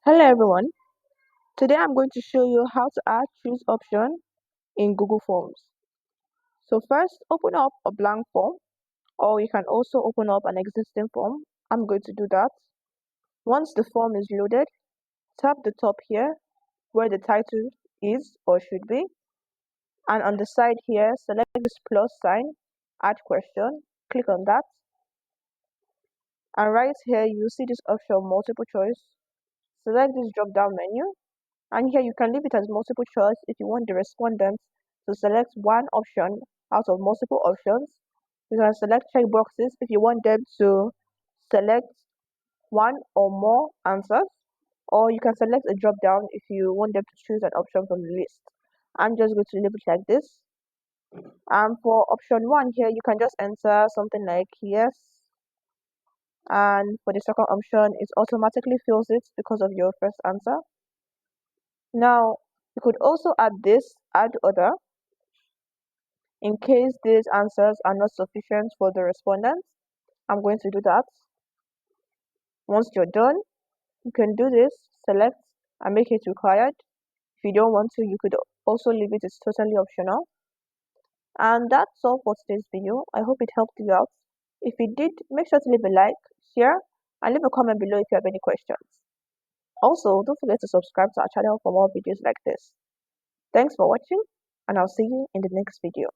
Hello everyone. Today I'm going to show you how to add choose option in Google Forms. So first, open up a blank form, or you can also open up an existing form. I'm going to do that. Once the form is loaded, tap the top here where the title is or should be, and on the side here, select this plus sign, add question, click on that, and right here you see this option multiple choice. Select this drop down menu. And here you can leave it as multiple choice if you want the respondents to select one option out of multiple options. You can select checkboxes if you want them to select one or more answers, or you can select a drop down if you want them to choose an option from the list. I'm just going to leave it like this. And for option one here, you can just enter something like yes. And for the second option, it automatically fills it because of your first answer. Now, you could also add this, add other, in case these answers are not sufficient for the respondents. I'm going to do that. Once you're done, you can do this, select and make it required. If you don't want to, you could also leave it, it's totally optional. And that's all for today's video. I hope it helped you out. If it did, make sure to leave a like, share, and leave a comment below if you have any questions. Also, don't forget to subscribe to our channel for more videos like this. Thanks for watching, and I'll see you in the next video.